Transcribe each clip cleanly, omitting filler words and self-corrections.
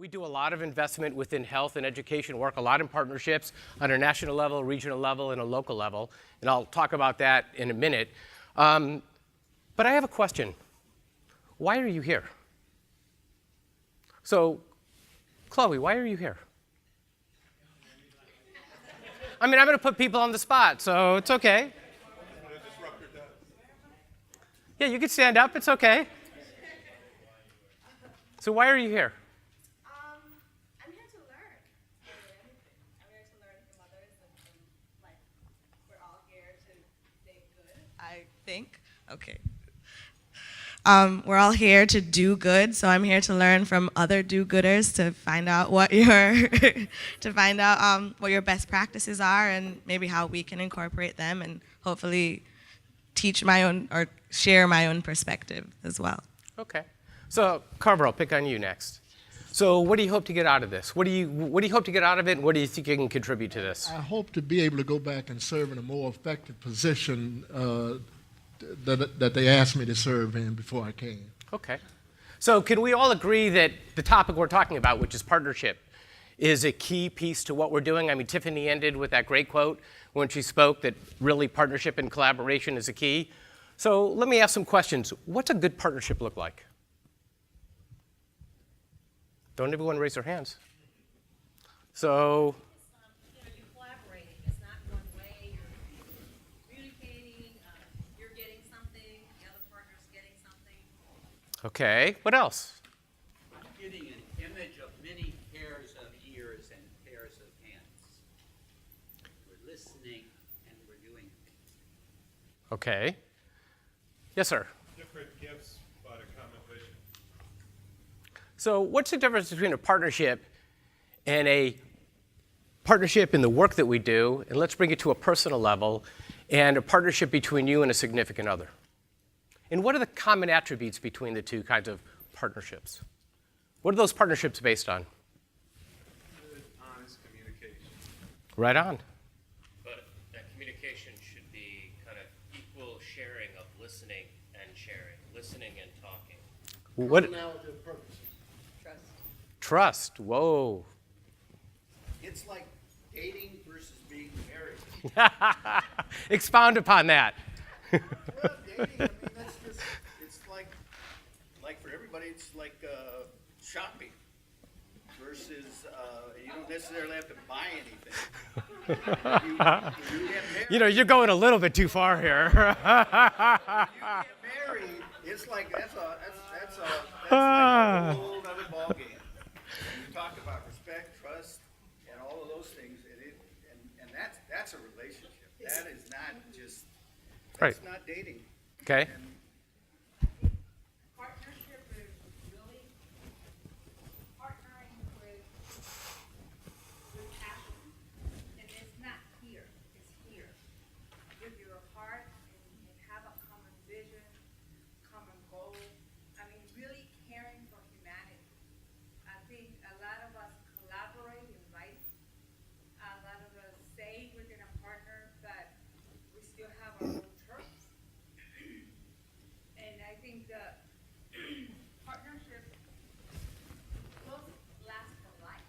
We do a lot of investment within health and education work, a lot in partnerships on a national level, regional level, and a local level. And I'll talk about that in a minute. But I have a question. Why are you here? So, Chloe, why are you here? I mean, I'm going to put people on the spot, so it's okay. Yeah, you can stand up. It's okay. So why are you here? I'm here to learn. I'm here to learn from others, and like we're all here to make good. I think. Okay. We're all here to do good, so I'm here to learn from other do-gooders to find out what your what your best practices are, and maybe how we can incorporate them, and hopefully teach my own or share my own perspective as well. Okay. So, Carver, I'll pick on you next. So, what do you hope to get out of this? What do you hope to get out of it, and what do you think you can contribute to this? I hope to be able to go back and serve in a more effective position that they asked me to serve in before I came. Okay. So can we all agree that the topic we're talking about, which is partnership, is a key piece to what we're doing? I mean, Tiffany ended with that great quote when she spoke that really partnership and collaboration is a key. So let me ask some questions. What's a good partnership look like? Don't everyone raise their hands. So you're collaborating. It's not one way. You're communicating. You're getting something. The other partner's getting something. okay, what else? Getting an image of many pairs of ears and pairs of hands. We're listening and we're doing. Okay. Yes, sir. Different gifts, but a common vision. So what's the difference between a partnership and a partnership in the work that we do, and let's bring it to a personal level, and a partnership between you and a significant other? And what are the common attributes between the two kinds of partnerships? What are those partnerships based on? Good, honest communication. Right on. But that communication should be kind of equal sharing of listening and sharing, listening and talking. What? Trust. Trust. Whoa. It's like dating versus being married. Expound upon that. Well, dating, I mean, that's just, it's like for everybody, it's like shopping versus, you don't necessarily have to buy anything. You get married. You know, you're going a little bit too far here. You get married, it's like, that's like a whole other ballgame. You talk about respect, trust, and all of those things, and that's a relationship. That is not just, that's Right. not dating. Okay. Partnership is really partnering with passion. And it's not here, it's here. With your heart and have a common vision, common goal. I mean, really caring for humanity. I think a lot of us collaborate in life. A lot of us say within a partner, but we still have our own terms. And I think the partnership will last for life.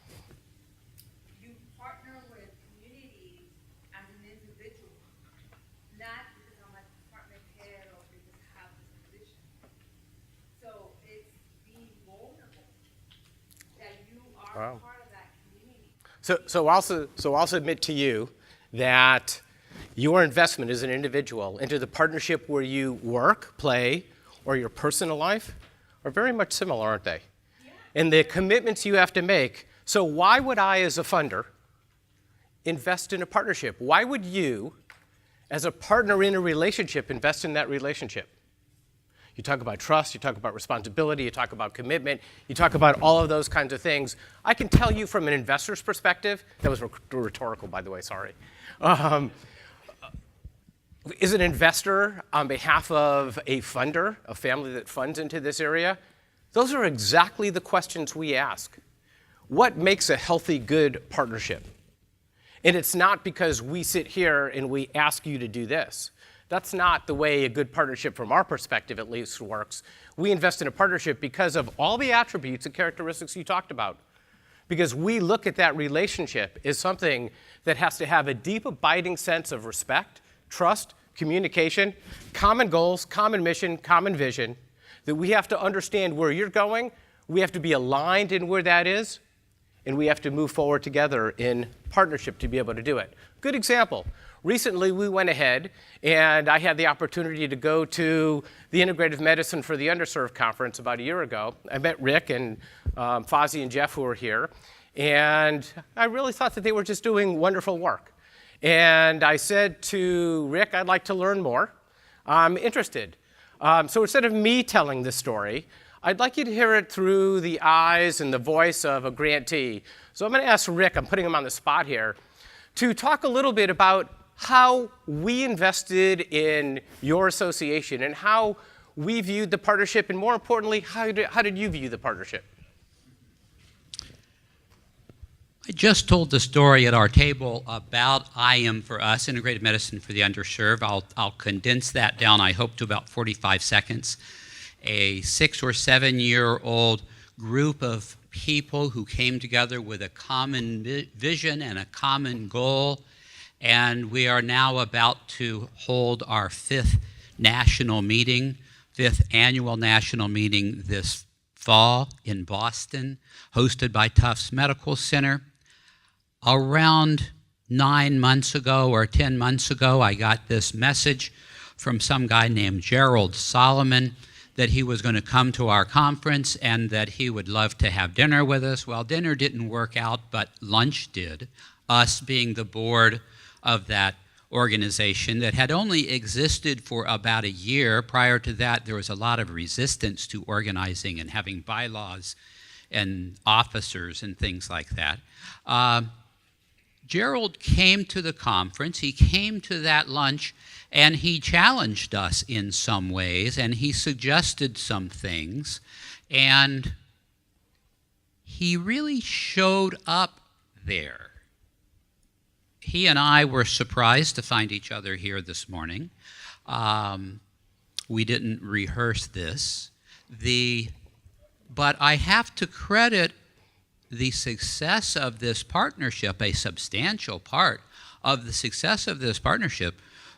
You partner with communities as an individual, not because I'm a department head or because I have this position. So it's being vulnerable that you are Wow. part of that community. So I'll submit to you that your investment as an individual into the partnership where you work, play, or your personal life are very much similar, aren't they? Yeah. And the commitments you have to make. So why would I, as a funder, invest in a partnership? Why would you, as a partner in a relationship, invest in that relationship? You talk about trust, you talk about responsibility, you talk about commitment, you talk about all of those kinds of things. I can tell you from an investor's perspective, that was rhetorical, by the way, sorry. Is an investor on behalf of a funder, a family that funds into this area? Those are exactly the questions we ask. What makes a healthy, good partnership? And it's not because we sit here and we ask you to do this. That's not the way a good partnership, from our perspective at least, works. We invest in a partnership because of all the attributes and characteristics you talked about. because we look at that relationship as something that has to have a deep, abiding sense of respect, trust, communication, common goals, common mission, common vision, that we have to understand where you're going, we have to be aligned in where that is, and we have to move forward together in partnership to be able to do it. Good example. Recently, we went ahead, and I had the opportunity to go to the Integrative Medicine for the Underserved conference about a year ago. I met Rick and Fozzie and Jeff, who were here, and I really thought that they were just doing wonderful work. And I said to Rick, I'd like to learn more. I'm interested. So instead of me telling this story, I'd like you to hear it through the eyes and the voice of a grantee. So I'm going to ask Rick, I'm putting him on the spot here, to talk a little bit about how we invested in your association and how we viewed the partnership, and more importantly, how did you view the partnership? I just told the story at our table about IM for Us, Integrated Medicine for the Underserved. I'll condense that down, I hope, to about 45 seconds. A 6 or 7 year old group of people who came together with a common vision and a common goal, and we are now about to hold our 5th national meeting, 5th annual national meeting this fall in Boston, hosted by Tufts Medical Center. Around 9 months ago or 10 months ago, I got this message from some guy named Gerald Solomon that he was going to come to our conference and that he would love to have dinner with us. Well, dinner didn't work out, but lunch did, us being the board of that organization that had only existed for about a year. Prior to that, there was a lot of resistance to organizing and having bylaws and officers and things like that. Gerald came to the conference, he came to that lunch, and he challenged us in some ways, and he suggested some things, and he really showed up there. He and I were surprised to find each other here this morning. We didn't rehearse this. But I have to credit the success of this partnership, a substantial part of the success of this partnership,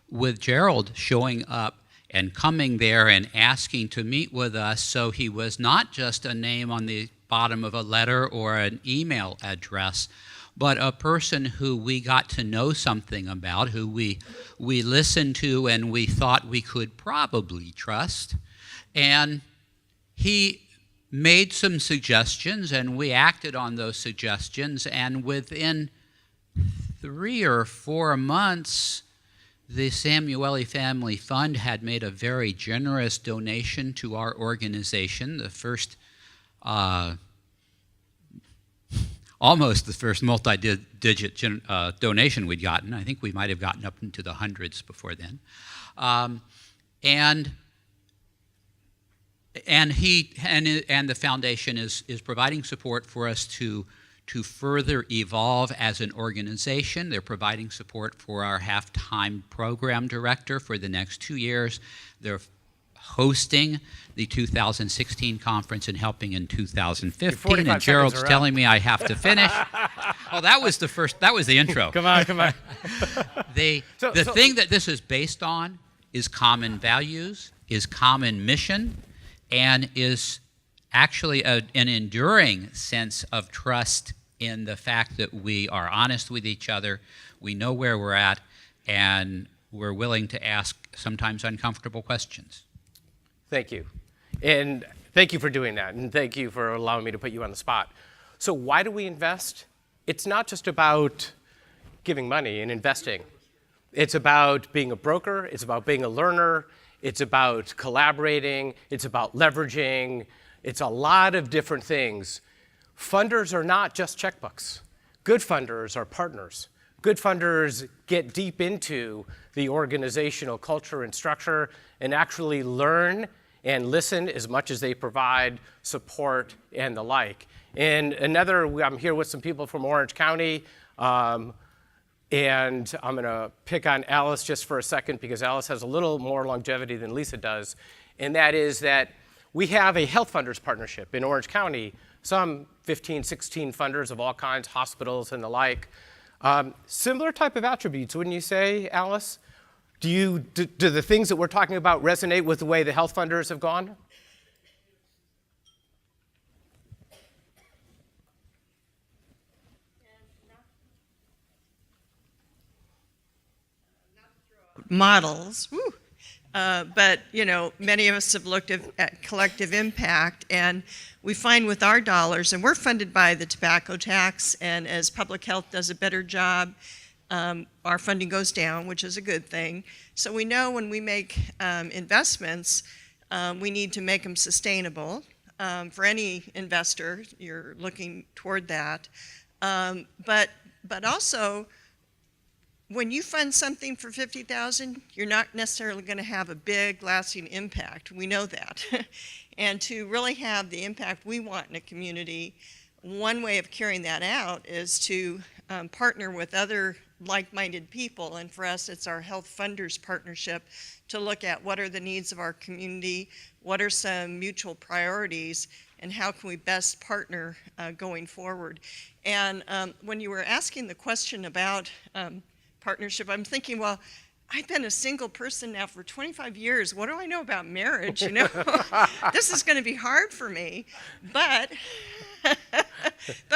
with Gerald showing up and coming there and asking to meet with us. So he was not just a name on the bottom of a letter or an email address, but a person who we got to know something about, who we listened to and we thought we could probably trust. And he made some suggestions, and we acted on those suggestions, and within 3 or 4 months, the Samueli Family Fund had made a very generous donation to our organization, the first, almost the first multi-digit donation we'd gotten. I think we might have gotten up into the hundreds before then. And the foundation is providing support for us to further evolve as an organization. They're providing support for our half-time program director for the next 2 years. They're hosting the 2016 conference and helping in 2015. And Gerald's telling me I have to finish. Oh, that was the intro. Come on. The thing that this is based on is common values, is common mission, and is actually an enduring sense of trust in the fact that we are honest with each other, we know where we're at, and we're willing to ask sometimes uncomfortable questions. Thank you. And thank you for doing that, and thank you for allowing me to put you on the spot. So why do we invest? It's not just about giving money and investing. It's about being a broker, it's about being a learner, it's about collaborating, it's about leveraging, it's a lot of different things. Funders are not just checkbooks. Good funders are partners. Good funders get deep into the organizational culture and structure and actually learn and listen as much as they provide support and the like. And I'm here with some people from Orange County, and I'm going to pick on Alice just for a second because Alice has a little more longevity than Lisa does, and that is that we have a health funders partnership in Orange County some 15, 16 funders of all kinds, hospitals and the like. Similar type of attributes, wouldn't you say, Alice? Do the things that we're talking about resonate with the way the health funders have gone? Models, but many of us have looked at collective impact, and we find with our dollars, and we're funded by the tobacco tax, and as public health does a better job, our funding goes down, which is a good thing. So we know when we make investments, we need to make them sustainable. For any investor, you're looking toward that, but also, when you fund something for $50,000, you're not necessarily going to have a big, lasting impact. We know that. And to really have the impact we want in a community, one way of carrying that out is to partner with other like-minded people. And for us, it's our Health Funders Partnership to look at what are the needs of our community, what are some mutual priorities, and how can we best partner going forward. And when you were asking the question about partnership, I'm thinking, well, I've been a single person now for 25 years. What do I know about marriage? This is going to be hard for me. But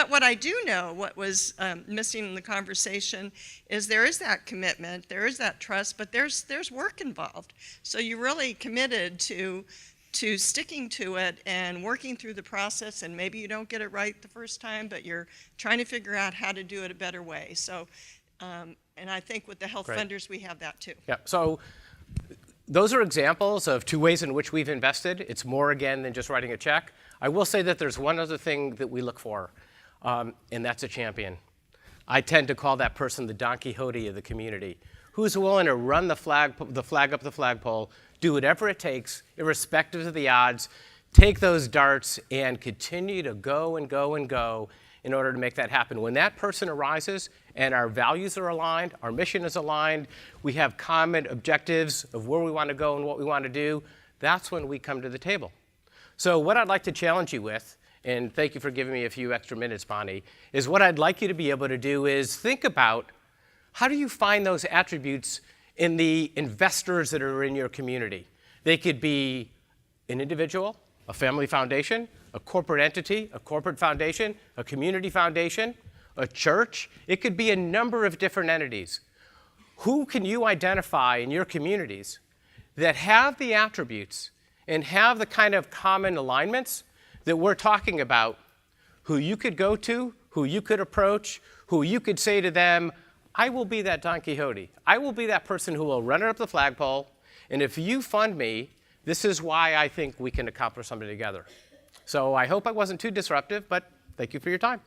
what I do know, what was missing in the conversation, is there is that commitment, there is that trust, but there's work involved. So you're really committed to sticking to it and working through the process, and maybe you don't get it right the first time, but you're trying to figure out how to do it a better way. So. And I think with the health funders, we have that too. Yeah, so those are examples of two ways in which we've invested. It's more, again, than just writing a check. I will say that there's one other thing that we look for, and that's a champion. I tend to call that person the Don Quixote of the community, who's willing to run the flag up the flagpole, do whatever it takes, irrespective of the odds, take those darts and continue to go and go and go in order to make that happen. When that person arises and our values are aligned, our mission is aligned, we have common objectives of where we want to go and what we want to do, that's when we come to the table. So what I'd like to challenge you with, and thank you for giving me a few extra minutes, Bonnie, is what I'd like you to be able to do is think about how do you find those attributes in the investors that are in your community. They could be an individual, a family foundation, a corporate entity, a corporate foundation, a community foundation, a church. It could be a number of different entities. Who can you identify in your communities that have the attributes and have the kind of common alignments that we're talking about, who you could go to, who you could approach, who you could say to them, I will be that Don Quixote. I will be that person who will run it up the flagpole, and if you fund me, this is why I think we can accomplish something together. So I hope I wasn't too disruptive, but thank you for your time.